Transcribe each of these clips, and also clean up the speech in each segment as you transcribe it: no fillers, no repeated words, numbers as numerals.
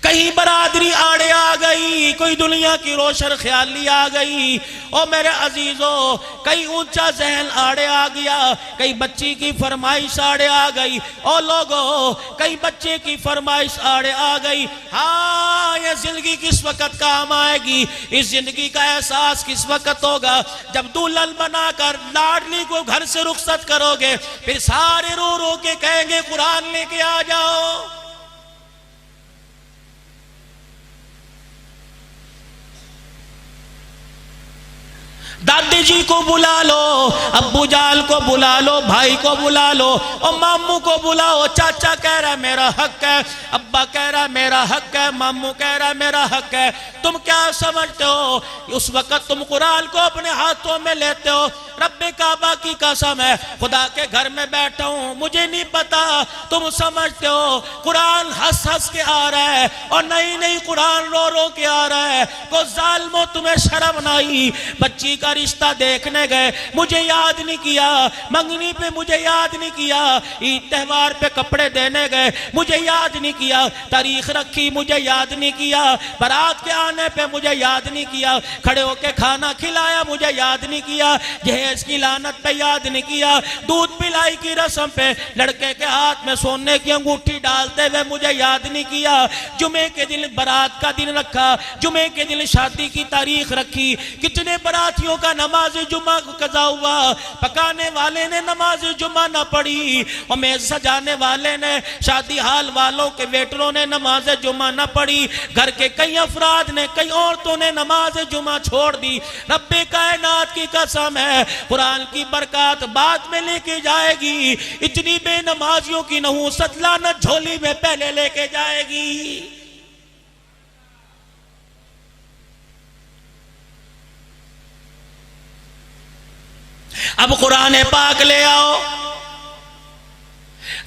कहीं बरादरी आड़े आ गई, कोई दुनिया की रोशन ख्याली आ गई। ओ मेरे अजीजों, कहीं ऊंचा जहन आड़े आ गया, कहीं बच्ची की फरमाइश आड़े आ गई। ओ लोगों, कहीं बच्चे की फरमाइश आड़े आ गई। हाँ, ये जिंदगी किस वक्त काम आएगी, इस जिंदगी का एहसास किस वक्त होगा, जब दुल्हन बनाकर लाडली को घर से रुखसत करोगे, फिर सारे रो रो के कहेंगे कुरान लेके आ जाओ। दादी जी को बुला लो, अब्बू जान को बुला लो, भाई को बुला लो, और मामू को बुलाओ। चाचा कह रहा है मेरा हक है, अब्बा कह रहा है मेरा हक है, मामू कह रहा है मेरा हक है। तुम क्या समझते हो, उस वक्त तुम कुरान को अपने हाथों में लेते हो। रब्बे काबा की कसम है, खुदा के घर में बैठा हूं, मुझे नहीं पता तुम समझते हो कुरान हंस हंस के आ रहा है और नहीं नहीं कुरान रो रो के आ रहा है। को जालिमो, तुम्हें शर्म नहीं, बच्ची का रिश्ता देखने गए, मुझे याद नहीं किया, मंगनी पे मुझे याद नहीं किया, ईद त्योहार पे कपड़े देने गए, मुझे याद नहीं किया, तारीख रखी, मुझे याद नहीं किया, बारात के आने पे मुझे याद नहीं किया, खड़े होके खाना खिलाया, मुझे याद नहीं किया, जहेज की लानत पे याद नहीं किया, दूध पिलाई की रस्म पे लड़के के हाथ में सोने की अंगूठी डालते हुए मुझे याद नहीं किया, जुमे के दिन बारात का दिन रखा, जुमे के दिन शादी की तारीख रखी, कितने बारातियों का नमाज जुमा कज़ा हुआ, पकाने वाले ने नमाज जुमा ना पढ़ी, और मेज सजाने वाले ने, शादी हाल वालों के वेटरों ने नमाज जुमा ना पढ़ी, घर के कई अफराद ने, कई औरतों ने नमाज जुमा छोड़ दी। रब्बे कायनात की कसम है, कुरान की बरकत बाद में लेके जाएगी, इतनी बेनमाजियों की नहूसत लानत झोली में पहले लेके जाएगी। अब कुरान पाक ले आओ,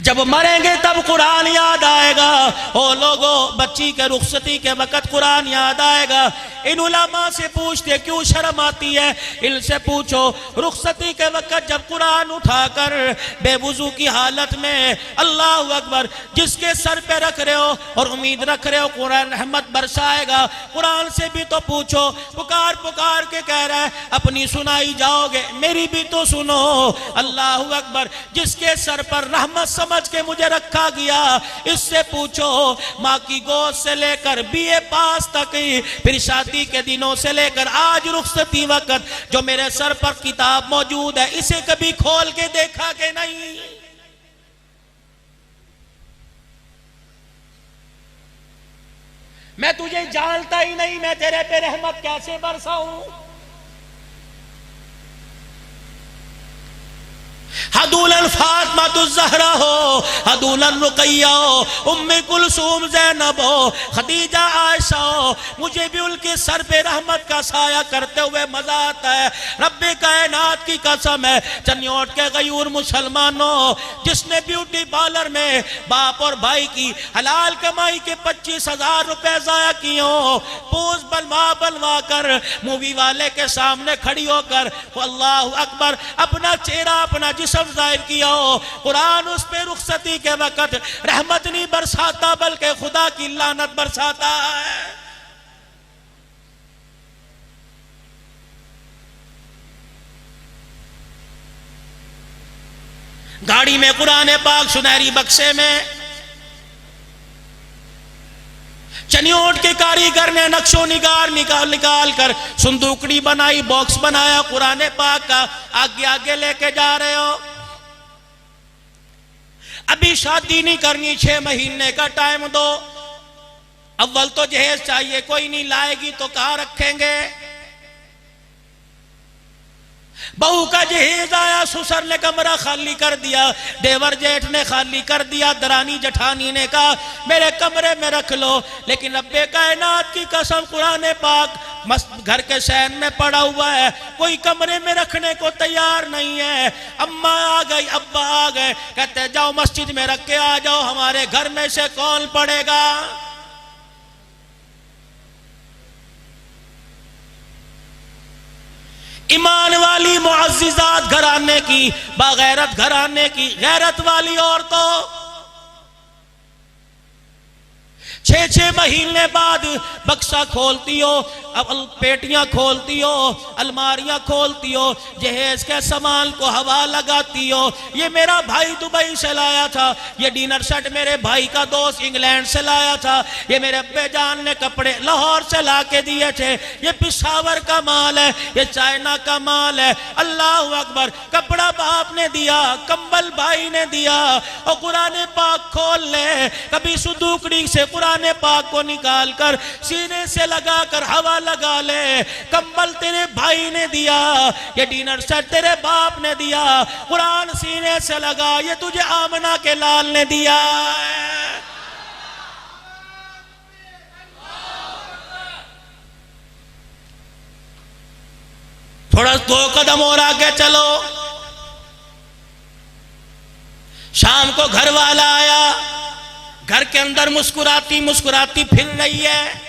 जब मरेंगे तब कुरान याद आएगा। ओ लोगों, बच्ची के रुखसती के वक्त कुरान याद आएगा। इन उलमा से पूछते क्यों शर्म आती है, इनसे पूछो, रुखसती के वक्त जब कुरान उठाकर बेवुजू की हालत में अल्लाह अकबर जिसके सर पे रख रहे हो और उम्मीद रख रहे हो कुरान रहमत बरसाएगा, कुरान से भी तो पूछो। पुकार पुकार के कह रहा है अपनी सुनाई जाओगे, मेरी भी तो सुनो। अल्लाह अकबर, जिसके सर पर रहमत समझ के मुझे रखा गया, इससे पूछो। माँ की गोद से लेकर बीए पास तक, फिर शादी के दिनों से लेकर आज रुखसती वक्त जो मेरे सर पर किताब मौजूद है, इसे कभी खोल के देखा कि नहीं? मैं तुझे जानता ही नहीं, मैं तेरे पे रहमत कैसे बरसाऊं? हदूलन फातिमा ज़हरा हो, हदूलन रुकैया हो, उम्मे कुलसूम ज़ैनब हो, खदीजा आयशा हो, मुझे भी उनके सर पे रहमत का साया करते हुए मजा आता है। रब्बे कायनात की कसम है, चनियोट के गयूर मुसलमानों, जिसने ब्यूटी पार्लर में बाप और भाई की हलाल कमाई के 25,000 रुपए जाया किए हो, पोज बलवा कर मूवी वाले के सामने खड़ी होकर अल्लाह अकबर अपना चेहरा अपना जिस्म जाहिर किया हो, कुरान उस पे रुखसती के वक्त रहमत नहीं बरसाता बल्कि खुदा की लानत बरसाता है। गाड़ी में कुरान पाक सुनहरी बक्से में, चनियोट के कारीगर ने नक्शो निगार निकाल कर संदूकड़ी बनाई, बॉक्स बनाया कुरान पाक का, आगे आगे लेके जा रहे हो। अभी शादी नहीं करनी, 6 महीने का टाइम दो, अव्वल तो जहेज चाहिए, कोई नहीं लाएगी तो कहां रखेंगे? बहू का जहेज आया, ससुर ने कमरा खाली कर दिया, देवर जेठ ने खाली कर दिया, दरानी जठानी ने कहा मेरे कमरे में रख लो। लेकिन रब्बे कायनात की कसम, कुरान पाक घर के शहर में पड़ा हुआ है, कोई कमरे में रखने को तैयार नहीं है। अम्मा आ गई, अब्बा आ गए, कहते जाओ मस्जिद में रख के आ जाओ, हमारे घर में से कौन पड़ेगा? ईमान वाली मुअज़्ज़िज़ात घराने की, बागैरत घराने की, गैरत वाली औरतों, छह महीने बाद बक्सा खोलती हो, अब पेटियां खोलती हो, अलमारियां खोलती हो, जहेज के सामान को हवा लगाती हो। ये मेरा भाई दुबई से लाया था, ये डिनर सेट मेरे भाई का दोस्त इंग्लैंड से लाया था, ये मेरे अब्बे जान ने कपड़े लाहौर से ला के दिए थे, ये पिशावर का माल है, ये चाइना का माल है। अल्लाह अकबर। कपड़ा बाप ने दिया, कंबल भाई ने दिया। और कुरान पाक खोल ले, कभी सुदूकड़ी से कुरान पाक को निकाल कर सीने से लगा कर हवा लगा ले। कंबल तेरे भाई ने दिया, ये डिनर सेट तेरे बाप ने दिया, कुरान सीने से लगा, ये तुझे आमना के लाल ने दिया है। थोड़ा 2 कदम और आगे चलो। शाम को घर वाला आया, घर के अंदर मुस्कुराती मुस्कुराती फिर रही है।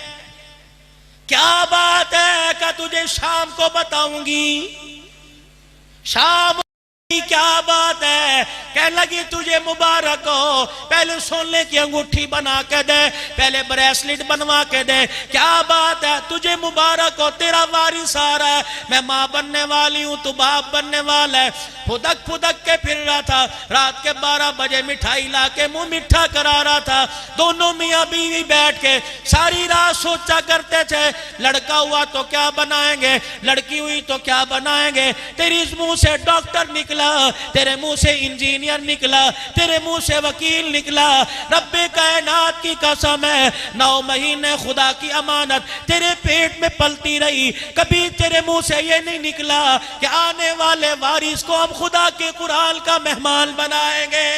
क्या बात है? कि तुझे शाम को बताऊंगी। शाम क्या बात है? कहने लगी तुझे मुबारक हो, पहले सोने की अंगूठी बना के दे, पहले ब्रेसलेट बनवा के दे। क्या बात है? तुझे मुबारक हो, तेरा वारिस आ रहा है, मैं माँ बनने वाली हूँ, तू बाप बनने वाला है। फुदक फुदक के फिर रहा था, रात के 12 बजे मिठाई ला के मुंह मिठा करा रहा था। दोनों मियाँ बीवी बैठ के सारी रात सोचा करते थे, लड़का हुआ तो क्या बनाएंगे, लड़की हुई तो क्या बनाएंगे। तेरी मुंह से डॉक्टर निकला, तेरे मुंह से इंजीनियर निकला, तेरे मुंह से वकील निकला। रब्बे कायनात की कसम है, 9 महीने खुदा की अमानत तेरे पेट में पलती रही, कभी तेरे मुंह से ये नहीं निकला कि आने वाले वारिस को हम खुदा के कुरान का मेहमान बनाएंगे।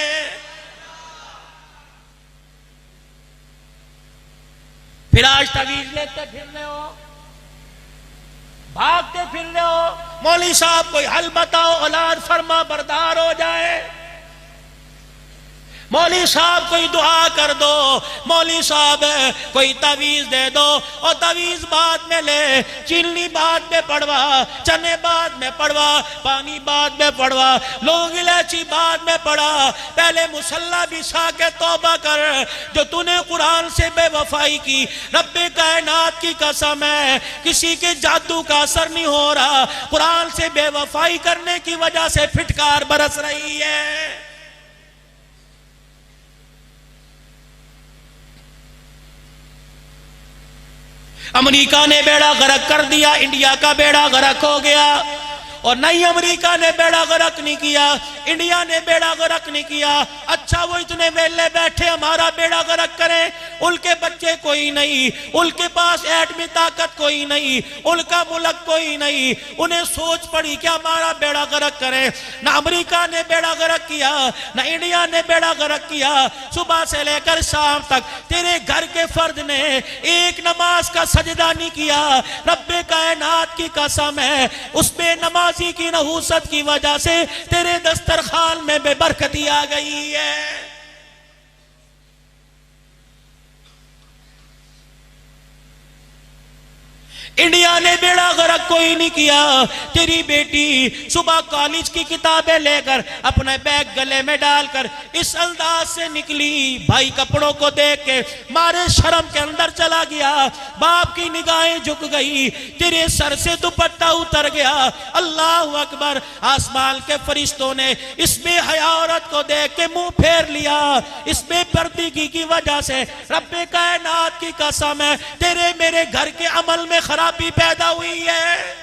फिर आज तवीज लेते फिर रहे हो, भागते फिर रहे हो। मौली साहब कोई हल बताओ, औलाद फरमा बरदार हो जाए। मौली साहब कोई दुआ कर दो, मौली साहब कोई तवीज दे दो। और तवीज बाद में ले, चीनी बाद में पड़वा, चने बाद में पड़वा, पानी बाद में पड़वा, लौंग इलायची बाद में पड़ा। पहले मुसल्ला बिछा के तौबा कर, जो तूने कुरान से बेवफाई की। रब्बे कायनात की कसम है, किसी के जादू का असर नहीं हो रहा, कुरान से बेवफाई करने की वजह से फिटकार बरस रही है। अमेरिका ने बेड़ा गर्क कर दिया, इंडिया का बेड़ा गर्क हो गया। और नहीं अमेरिका ने बेड़ा गर्क नहीं किया, इंडिया ने बेड़ा गर्क नहीं किया। अच्छा वो इतने वेले बैठे हमारा बेड़ा गर्क करें, उनके बच्चे कोई नहीं, उनके पास एटमी ताकत कोई नहीं, उनका मुल्क कोई नहीं, उन्हें सोच पड़ी कि हमारा बेड़ा गर्क करें। ना अमेरिका ने बेड़ा गर्क किया, ना इंडिया ने बेड़ा गर्क किया। सुबह से लेकर शाम तक तेरे घर के फर्द ने एक नमाज का सजदा नहीं किया। रब्बे कायनात की कसम है, उसमें नमाजी की नहूसत की वजह से तेरे दस्तरखान में बेबरकती आ गई है। इंडिया ने बेड़ा गर्क कोई नहीं किया। तेरी बेटी सुबह कॉलेज की किताबें लेकर अपने बैग गले में डालकर इस अंदाज से निकली, भाई कपड़ों को देख के मारे शर्म के अंदर चला गया। बाप की निगाहें झुक गई, तेरे सर से दुपट्टा उतर गया। अल्लाह अकबर। आसमान के फरिश्तों ने इसमें हया औरत को देख के मुंह फेर लिया। इसमें पर्दगी की वजह से रब्बे कायनात की कसम है, तेरे मेरे घर के अमल में खराबी पैदा हुई है।